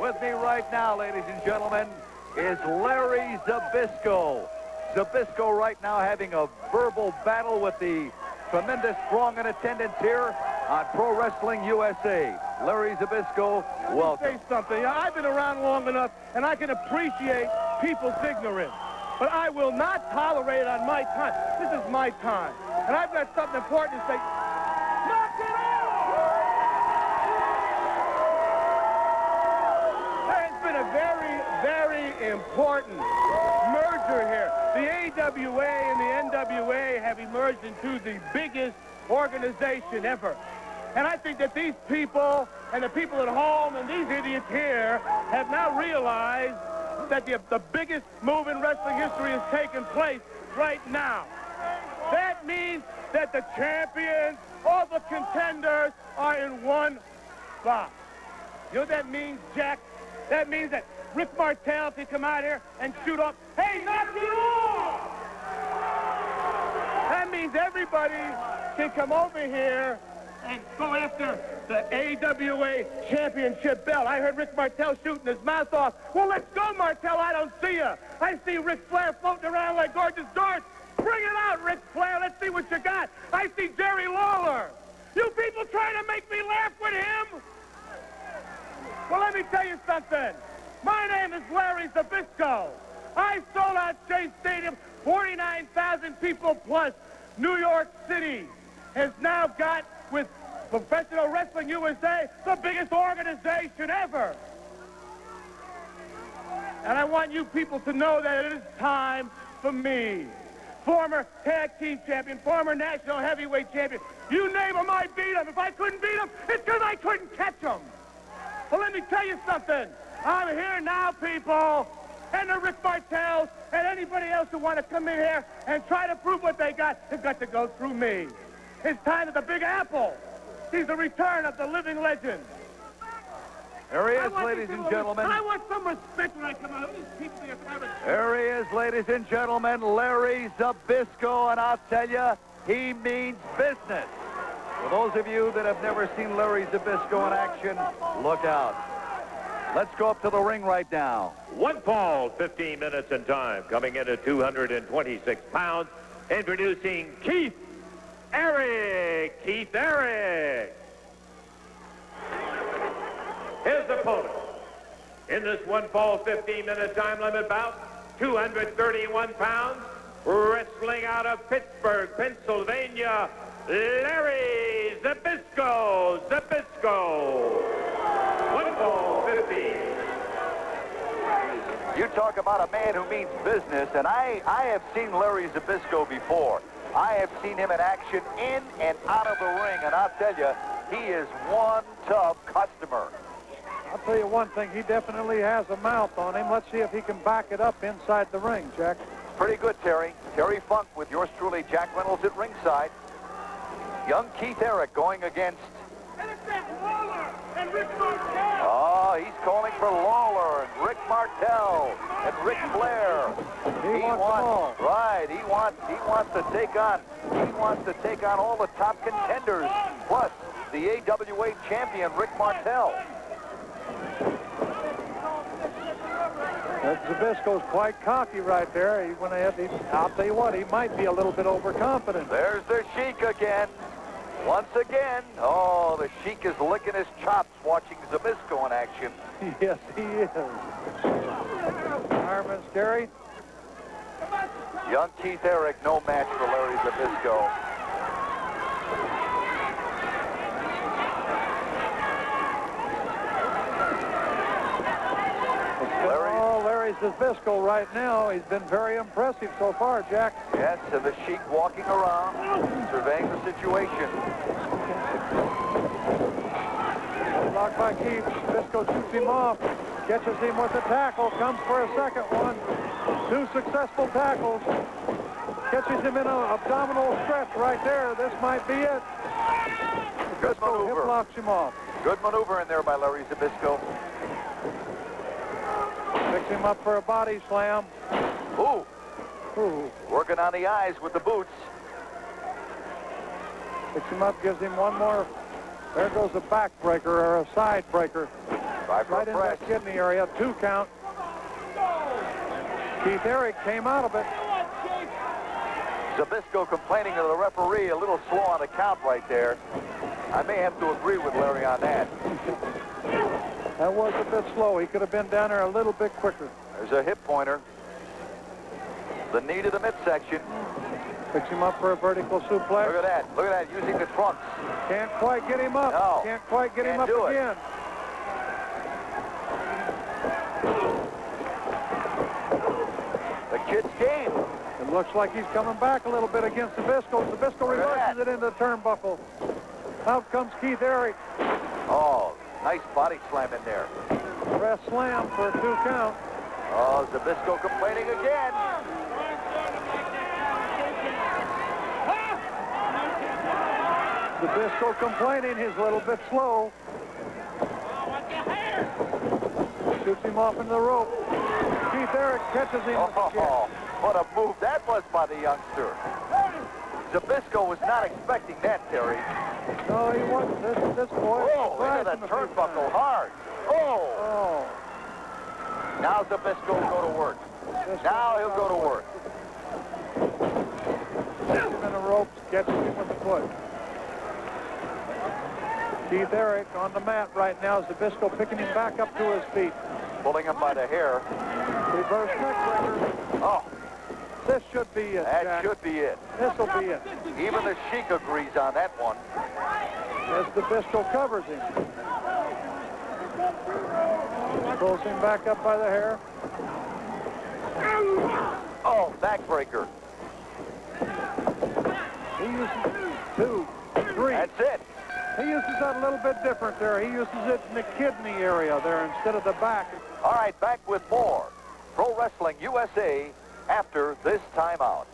With me right now, ladies and gentlemen, is Larry Zbyszko. Zbyszko right now having a verbal battle with the tremendous throng in attendance here on Pro Wrestling USA. Larry Zbyszko, welcome. Let me say something. I've been around long enough, and I can appreciate people's ignorance. But I will not tolerate it on my time. This is my time. And I've got something important to say. Knock it off! There's been a very, very important merger here. The AWA and the NWA have emerged into the biggest organization ever. And I think that these people and the people at home and these idiots here have now realized that the biggest move in wrestling history has taken place right now. That means that the champions, all the contenders, are in one spot. You know what that means, Jack? That means that Rick Martel can come out here and shoot off, hey, knock it off! That means everybody can come over here and go after the AWA championship belt. I heard Rick Martel shooting his mouth off. Well, let's go, Martel. I don't see you. I see Ric Flair floating around like gorgeous darts. Bring it out, Ric Flair. Let's see what you got. I see Jerry Lawler. You people trying to make me laugh with him? Well, let me tell you something. My name is Larry Zbyszko. I sold out Shea Stadium, 49,000 people plus. New York City has now got, with Professional Wrestling USA, the biggest organization ever. And I want you people to know that it is time for me. Former tag team champion, former national heavyweight champion. You name him, I beat him. If I couldn't beat him, it's because I couldn't catch him. Well, let me tell you something. I'm here now, people. And the Rick Martels and anybody else who want to come in here and try to prove what they got has got to go through me. It's time at the Big Apple. He's the return of the living legend. There he is, ladies and gentlemen. I want some respect when I come out. These people here. There he is, ladies and gentlemen, Larry Zbyszko, and I'll tell you, he means business. For those of you that have never seen Larry Zbyszko in action, look out. Let's go up to the ring right now. One fall, 15 minutes in time, coming in at 226 pounds, introducing Keith Eric. His opponent in this one fall, 15-minute time limit bout, 231 pounds, wrestling out of Pittsburgh, Pennsylvania, Larry Zbyszko. One fall, 15. You talk about a man who means business, and I have seen Larry Zbyszko before. I have seen him in action in and out of the ring, and I'll tell you, he is one tough customer. I'll tell you one thing, he definitely has a mouth on him. Let's see if he can back it up inside the ring, Jack. Pretty good, Terry. Terry Funk with yours truly, Jack Reynolds at ringside. Young Keith Eric going against... And it's that Lawler and Rick Martel. Oh, he's calling for Lawler and Rick Martel and Ric Flair. He wants them all. Right, he wants to take on all the top contenders, plus the AWA champion Rick Martel. Zbyszko's quite cocky right there. He went ahead. I'll tell you what, he might be a little bit overconfident. There's the Sheik again. Once again, oh, the Sheik is licking his chops watching Zbyszko in action. Yes, he is. Fireman Terry. Young Keith Eric, no match for Larry Zbyszko. Larry Zbyszko right now, he's been very impressive so far, Jack. Yes, and the Sheik walking around, surveying the situation. Blocked by Keith. Zbyszko shoots him off, catches him with a tackle, comes for a second one. 2 successful tackles. Catches him in an abdominal stretch right there. This might be it. Good maneuver. Hip locks him off. Good maneuver in there by Larry Zbyszko. Picks him up for a body slam. Ooh. Working on the eyes with the boots. Picks him up, gives him one more. There goes a back breaker or a side breaker. Right in that kidney area. 2 count. Keith Eric came out of it. Zbyszko complaining to the referee, a little slow on the count right there. I may have to agree with Larry on that. That was a bit slow. He could have been down there a little bit quicker. There's a hip pointer. The knee to the midsection. Picks him up for a vertical suplex. Look at that. Look at that, using the trunks. Can't quite get him up. No. Can't quite get him up do it. again. The kid's game. It looks like he's coming back a little bit against Zbyszko. Zbyszko reverses it into the turnbuckle. Out comes Keith Eric. Oh, nice body slam in there. Press slam for a 2 count. Oh, Zbyszko complaining again. Zbyszko complaining. He's a little bit slow. Shoots him off into the rope. Keith Eric catches him with the kick. What a move that was by the youngster. Zbyszko was not expecting that, Terry. No, he wasn't. This boy. Oh, into the turnbuckle hard. Oh. Now Zbyszko will go to work. Now he'll go to work. Gets him in the ropes, catches him with the foot. Keith Eric on the mat right now. Zbyszko picking him back up to his feet. Pulling him by the hair. Reverse neckbreaker. Oh, This should be it, that Jack. should be it. This will be it. Even the Sheik agrees on that one. As Zbyszko covers him. Pulls him back up by the hair. Oh, backbreaker. He uses 2, 3. That's it. He uses that a little bit different there. He uses it in the kidney area there instead of the back. All right, back with more Pro Wrestling USA after this timeout.